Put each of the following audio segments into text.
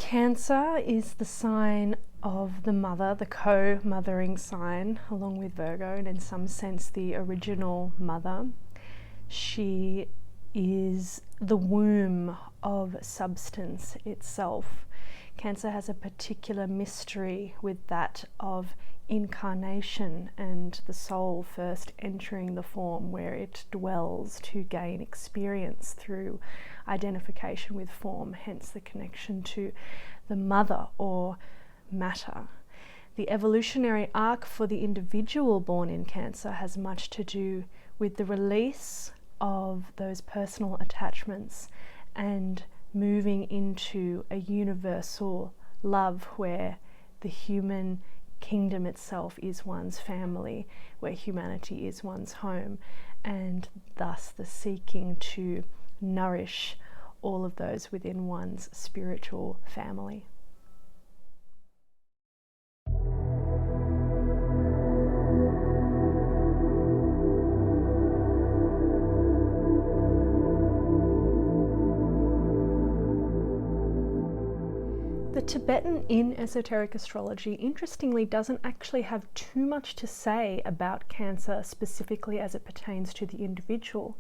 Cancer is the sign of the mother, the co-mothering sign, along with Virgo, and in some sense the original mother. She is the womb of substance itself. Cancer has a particular mystery with that of incarnation and the soul first entering the form where it dwells to gain experience through identification with form, hence the connection to the mother or matter. The evolutionary arc for the individual born in Cancer has much to do with the release of those personal attachments and moving into a universal love where the human kingdom itself is one's family, where humanity is one's home, and thus the seeking to nourish all of those within one's spiritual family. The Tibetan in esoteric astrology, interestingly, doesn't actually have too much to say about Cancer specifically as it pertains to the individual.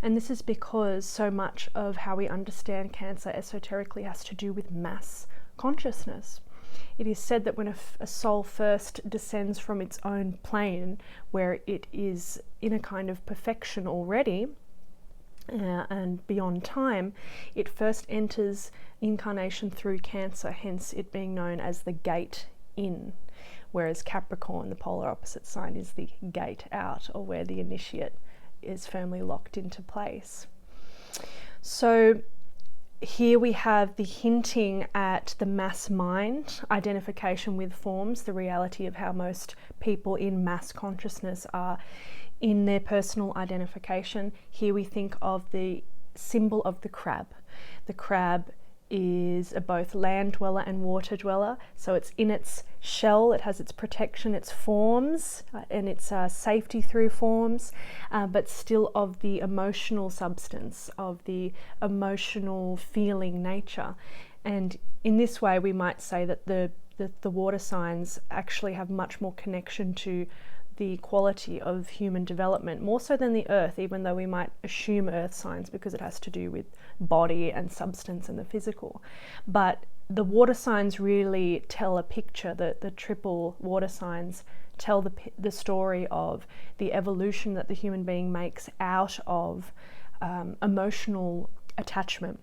And this is because so much of how we understand Cancer esoterically has to do with mass consciousness. It is said that when a soul first descends from its own plane, where it is in a kind of perfection already, and beyond time, it first enters incarnation through Cancer, hence it being known as the gate in, whereas Capricorn, the polar opposite sign, is the gate out, or where the initiate is firmly locked into place. So here we have the hinting at the mass mind, identification with forms, the reality of how most people in mass consciousness are in their personal identification. Here we think of the symbol of the crab. The crab is both land dweller and water dweller, so it's in its shell, it has its protection, its forms, and its safety through forms, but still of the emotional substance, of the emotional feeling nature. And in this way we might say that the water signs actually have much more connection to the quality of human development, more so than the earth, even though we might assume earth signs because it has to do with body and substance and the physical. But the water signs really tell a picture. The triple water signs tell the story of the evolution that the human being makes out of emotional attachment.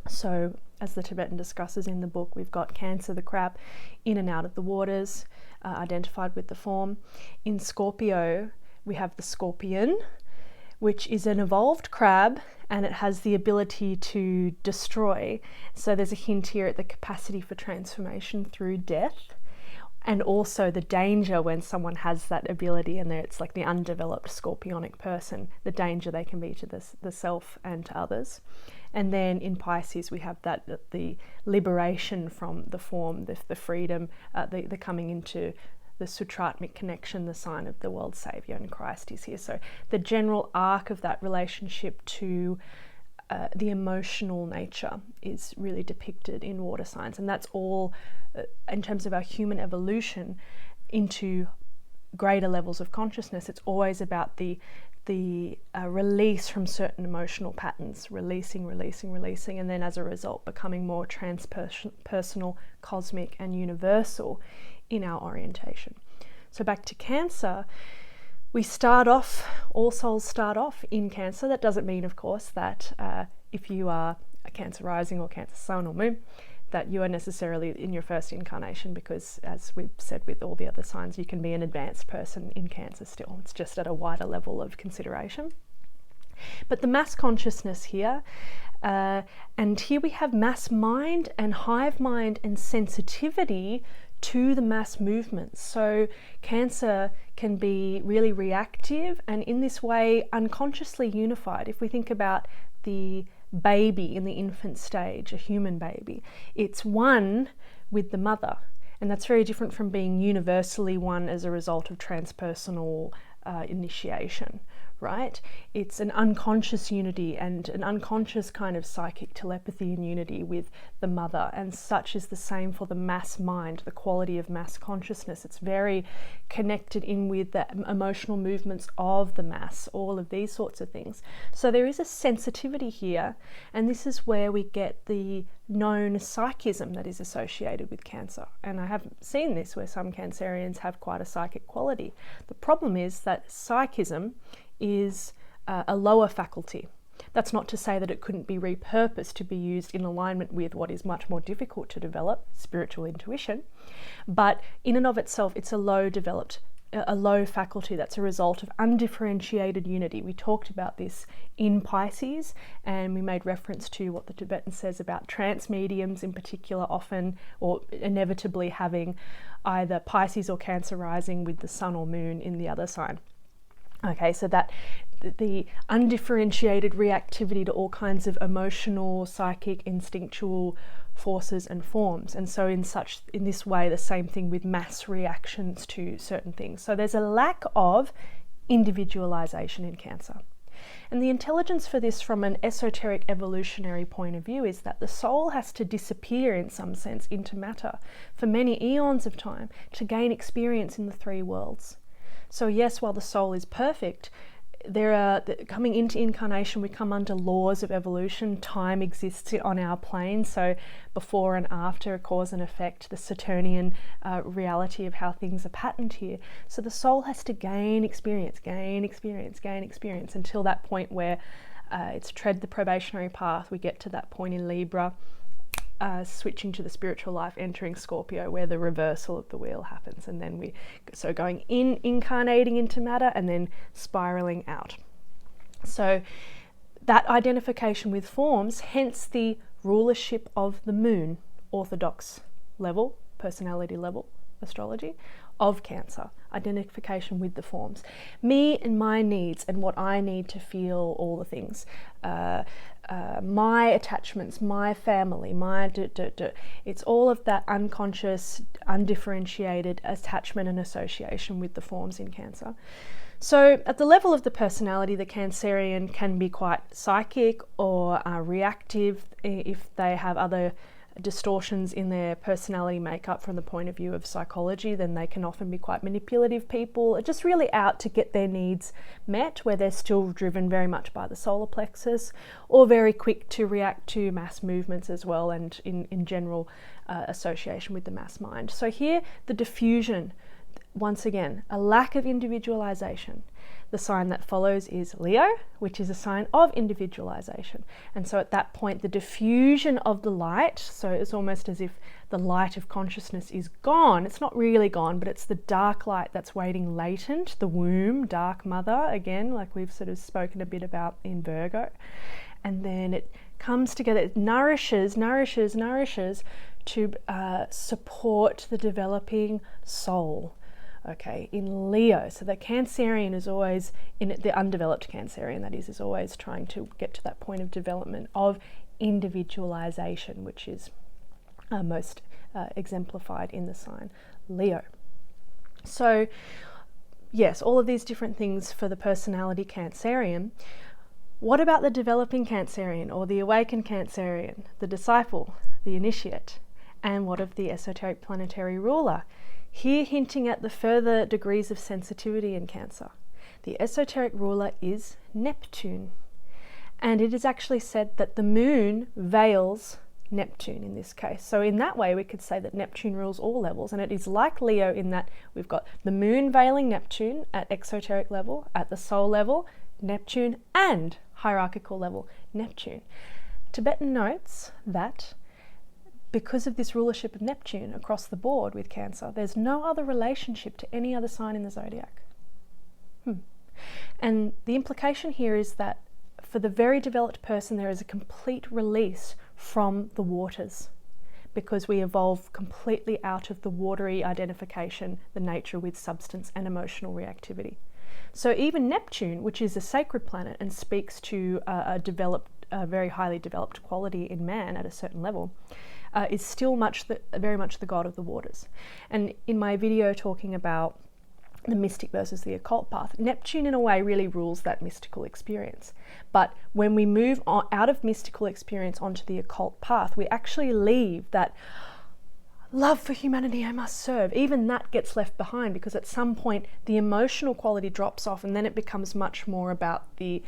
So as the Tibetan discusses in the book, we've got Cancer, the crab, in and out of the waters, identified with the form. In Scorpio, we have the scorpion, which is an evolved crab, and it has the ability to destroy. So there's a hint here at the capacity for transformation through death, and also the danger when someone has that ability, and it's like the undeveloped scorpionic person, the danger they can be to the self and to others. And then in Pisces we have the liberation from the form, the freedom, the coming into the sutratmic connection, the sign of the world saviour, and Christ is here. So the general arc of that relationship to the emotional nature is really depicted in water signs, and that's all in terms of our human evolution into greater levels of consciousness. It's always about the release from certain emotional patterns, releasing, and then as a result becoming more transpersonal, cosmic and universal in our orientation. So back to Cancer, we start off, all souls start off in Cancer. That doesn't mean, of course, that if you are a Cancer rising or Cancer sun or moon, that you are necessarily in your first incarnation, because as we've said with all the other signs, you can be an advanced person in Cancer still. It's just at a wider level of consideration. But the mass consciousness here, and here we have mass mind and hive mind and sensitivity to the mass movements. So Cancer can be really reactive and in this way unconsciously unified. If we think about the baby in the infant stage, a human baby, it's one with the mother, and that's very different from being universally one as a result of transpersonal initiation, right? It's an unconscious unity and an unconscious kind of psychic telepathy and unity with the mother, and such is the same for the mass mind, the quality of mass consciousness. It's very connected in with the emotional movements of the mass, all of these sorts of things. So there is a sensitivity here, and this is where we get the known psychism that is associated with Cancer. And I have seen this where some Cancerians have quite a psychic quality. The problem is that psychism is a lower faculty. That's not to say that it couldn't be repurposed to be used in alignment with what is much more difficult to develop, spiritual intuition, but in and of itself it's a low faculty that's a result of undifferentiated unity. We talked about this in Pisces, and we made reference to what the Tibetan says about trance mediums in particular, often or inevitably having either Pisces or Cancer rising with the sun or moon in the other sign. Okay, so that the undifferentiated reactivity to all kinds of emotional, psychic, instinctual forces and forms. And so in this way, the same thing with mass reactions to certain things. So there's a lack of individualization in Cancer. And the intelligence for this from an esoteric evolutionary point of view is that the soul has to disappear in some sense into matter for many eons of time to gain experience in the three worlds. So yes, while the soul is perfect, coming into incarnation, we come under laws of evolution. Time exists on our plane, so before and after, cause and effect, the Saturnian reality of how things are patterned here. So the soul has to gain experience until that point where it's tread the probationary path. We get to that point in Libra, switching to the spiritual life, entering Scorpio, where the reversal of the wheel happens, and then going in, incarnating into matter, and then spiraling out. So that identification with forms, hence the rulership of the moon, Orthodox level, personality level astrology, of Cancer, identification with the forms. Me and my needs and what I need to feel, all the things. My attachments, my family, it's all of that unconscious, undifferentiated attachment and association with the forms in Cancer. So at the level of the personality, the Cancerian can be quite psychic or reactive if they have other distortions in their personality makeup from the point of view of psychology. Then they can often be quite manipulative people, just really out to get their needs met, where they're still driven very much by the solar plexus, or very quick to react to mass movements as well, and in general association with the mass mind. So here the diffusion, once again, a lack of individualization. The sign that follows is Leo, which is a sign of individualization. And so at that point, the diffusion of the light, so it's almost as if the light of consciousness is gone. It's not really gone, but it's the dark light that's waiting latent, the womb, dark mother, again, like we've sort of spoken a bit about in Virgo. And then it comes together, it nourishes to support the developing soul. Okay, in Leo, so the Cancerian is always, the undeveloped Cancerian that is always trying to get to that point of development of individualization, which is most exemplified in the sign Leo. So yes, all of these different things for the personality Cancerian. What about the developing Cancerian or the awakened Cancerian, the disciple, the initiate? And what of the esoteric planetary ruler? Here hinting at the further degrees of sensitivity in Cancer. The esoteric ruler is Neptune. And it is actually said that the moon veils Neptune in this case. So in that way we could say that Neptune rules all levels, and it is like Leo in that we've got the moon veiling Neptune at exoteric level, at the soul level, Neptune, and hierarchical level, Neptune. Tibetan notes that because of this rulership of Neptune across the board with Cancer, there's no other relationship to any other sign in the zodiac. And the implication here is that for the very developed person, there is a complete release from the waters, because we evolve completely out of the watery identification, the nature with substance and emotional reactivity. So even Neptune, which is a sacred planet and speaks to a very highly developed quality in man at a certain level, is still very much the god of the waters. And in my video talking about the mystic versus the occult path. Neptune in a way really rules that mystical experience. But when we move on, out of mystical experience onto the occult path, we actually leave that love for humanity, I must serve. Even that gets left behind, because at some point the emotional quality drops off, and then it becomes much more about the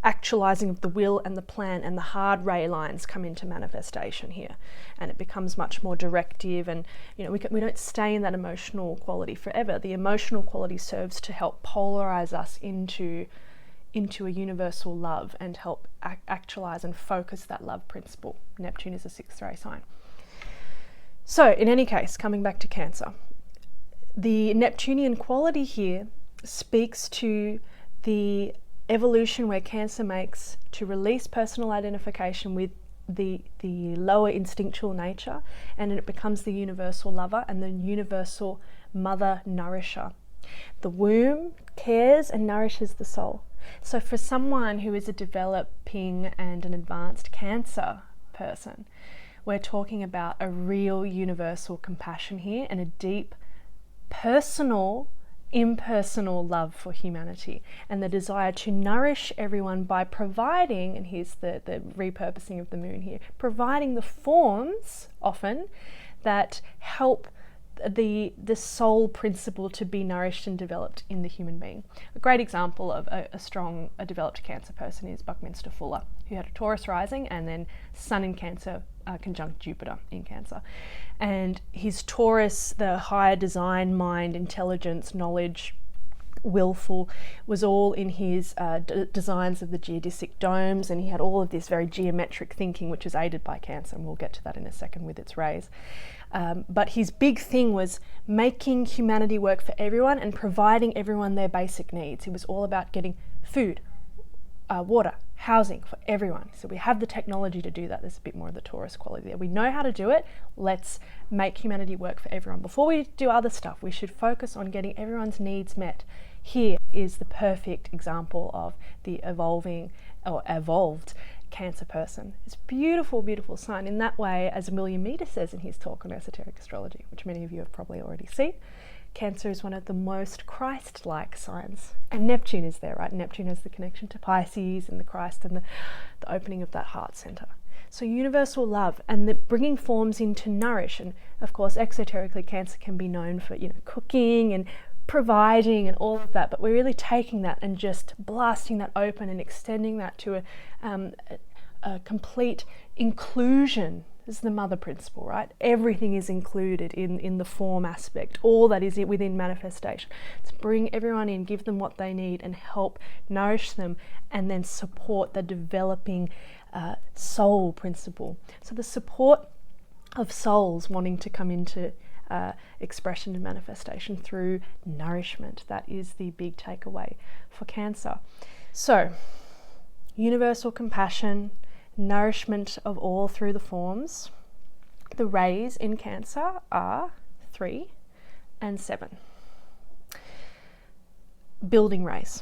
actualizing of the will and the plan, and the hard ray lines come into manifestation here, and it becomes much more directive. And we don't stay in that emotional quality forever. The emotional quality serves to help polarize us into a universal love and help actualize and focus that love principle. Neptune is a 6th ray sign. So in any case, coming back to Cancer, the Neptunian quality here speaks to the evolution where Cancer makes to release personal identification with the lower instinctual nature, and it becomes the universal lover and the universal mother nourisher. The womb cares and nourishes the soul. So for someone who is a developing and an advanced Cancer person, we're talking about a real universal compassion here, and a deep personal, impersonal love for humanity, and the desire to nourish everyone by providing, and here's the repurposing of the moon here, providing the forms often that help the soul principle to be nourished and developed in the human being. A great example of a developed Cancer person is Buckminster Fuller, who had a Taurus rising and then Sun in Cancer conjunct Jupiter in Cancer. And his Taurus, the higher design, mind, intelligence, knowledge, willful, was all in his designs of the geodesic domes, and he had all of this very geometric thinking, which is aided by Cancer, and we'll get to that in a second with its rays. But his big thing was making humanity work for everyone and providing everyone their basic needs. He was all about getting food, water, housing for everyone. So we have the technology to do that. There's a bit more of the Taurus quality there. We know how to do it. Let's make humanity work for everyone. Before we do other stuff, we should focus on getting everyone's needs met. Here is the perfect example of the evolved Cancer person. It's a beautiful, beautiful sign. In that way, as William Meader says in his talk on esoteric astrology, which many of you have probably already seen, Cancer is one of the most Christ-like signs. And Neptune is there, right? Neptune has the connection to Pisces and the Christ and the opening of that heart center. So universal love and the bringing forms in to nourish. And of course, exoterically, Cancer can be known for, cooking and providing and all of that, but we're really taking that and just blasting that open and extending that to a complete inclusion. This is the mother principle, right? Everything is included in the form aspect, all that is within manifestation. To bring everyone in, give them what they need, and help nourish them, and then support the developing soul principle. So the support of souls wanting to come into expression and manifestation through nourishment. That is the big takeaway for Cancer. So, universal compassion, nourishment of all through the forms. The rays in Cancer are 3 and 7. Building rays.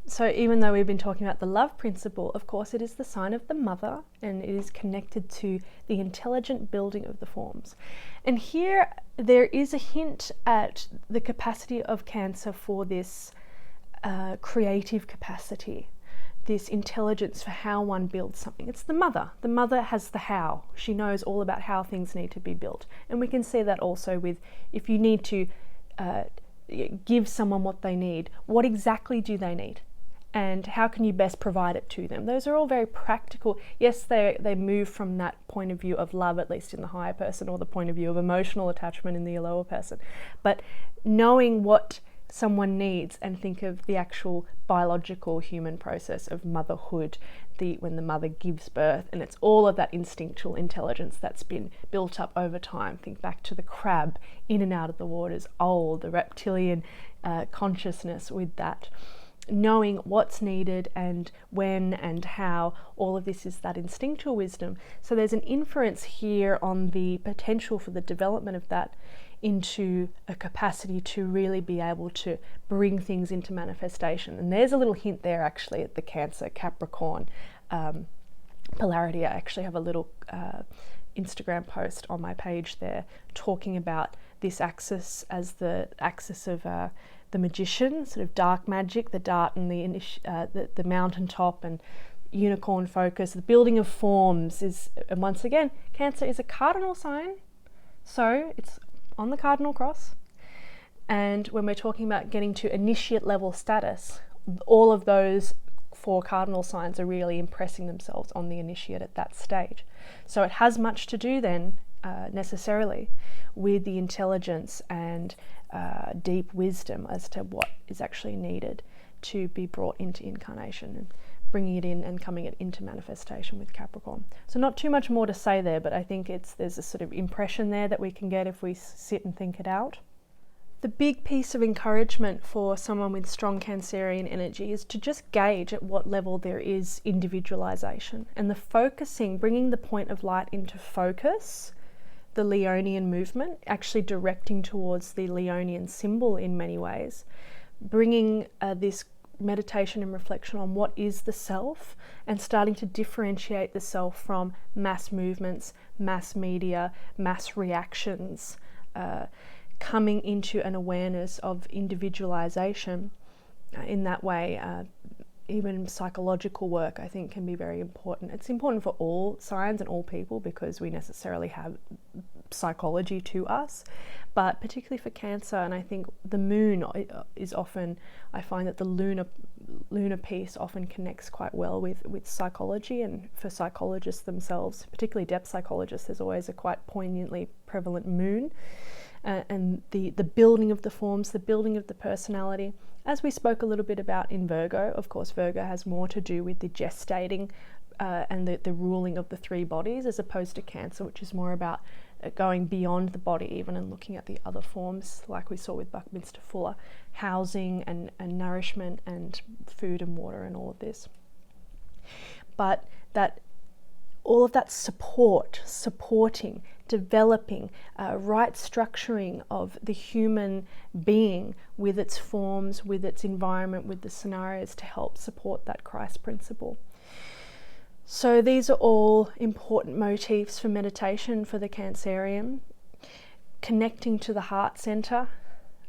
So even though we've been talking about the love principle, of course it is the sign of the mother, and it is connected to the intelligent building of the forms. And here there is a hint at the capacity of Cancer for this creative capacity, this intelligence for how one builds something. It's the mother. The mother has the how. She knows all about how things need to be built. And we can see that also with, if you need to give someone what they need, what exactly do they need? And how can you best provide it to them? Those are all very practical. Yes, they move from that point of view of love, at least in the higher person, or the point of view of emotional attachment in the lower person. But knowing what someone needs, and think of the actual biological human process of motherhood, when the mother gives birth, and it's all of that instinctual intelligence that's been built up over time. Think back to the crab in and out of the waters, the reptilian consciousness with that. Knowing what's needed and when and how, all of this is that instinctual wisdom. So there's an inference here on the potential for the development of that into a capacity to really be able to bring things into manifestation. And there's a little hint there actually at the Cancer Capricorn polarity. I actually have a little Instagram post on my page there talking about this axis as the axis of the magician, sort of dark magic, the dart and the mountaintop and unicorn focus, the building of forms is, and once again, Cancer is a cardinal sign, so it's on the cardinal cross. And when we're talking about getting to initiate level status, all of those 4 cardinal signs are really impressing themselves on the initiate at that stage. So it has much to do then, necessarily, with the intelligence and deep wisdom as to what is actually needed to be brought into incarnation and bringing it in and coming it into manifestation with Capricorn. So not too much more to say there, but I think there's a sort of impression there that we can get if we sit and think it out. The big piece of encouragement for someone with strong Cancerian energy is to just gauge at what level there is individualization, and the focusing, bringing the point of light into focus, the Leonian movement, actually directing towards the Leonian symbol in many ways, bringing this meditation and reflection on what is the self, and starting to differentiate the self from mass movements, mass media, mass reactions, coming into an awareness of individualization. In that way, even psychological work, I think, can be very important. It's important for all signs and all people because we necessarily have psychology to us, but particularly for Cancer, and I think the moon is often, I find that the lunar piece often connects quite well with psychology, and for psychologists themselves, particularly depth psychologists, there's always a quite poignantly prevalent moon. And the building of the forms, the building of the personality. As we spoke a little bit about in Virgo, of course, Virgo has more to do with the gestating and the ruling of the 3 bodies, as opposed to Cancer, which is more about going beyond the body even and looking at the other forms, like we saw with Buckminster Fuller, housing and nourishment and food and water and all of this. But that all of that supporting, developing, right structuring of the human being with its forms, with its environment, with the scenarios to help support that Christ principle. So these are all important motifs for meditation for the Cancerian. Connecting to the heart center,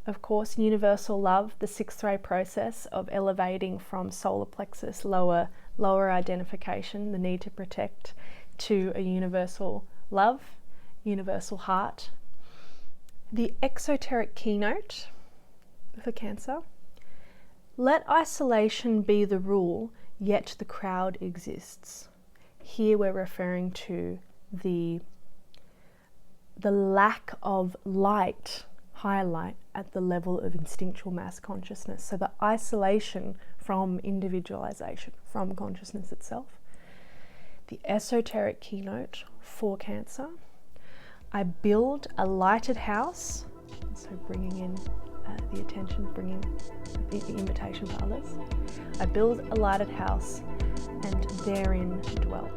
of course, universal love, the 6th ray process of elevating from solar plexus, lower identification, the need to protect, to a universal love, universal heart. The exoteric keynote for Cancer: let isolation be the rule, yet the crowd exists. Here we're referring to the lack of light, higher light, at the level of instinctual mass consciousness. So the isolation from individualization, from consciousness itself. The esoteric keynote for Cancer: I build a lighted house, so bringing in the attention, bringing the invitation for others. I build a lighted house and therein dwell.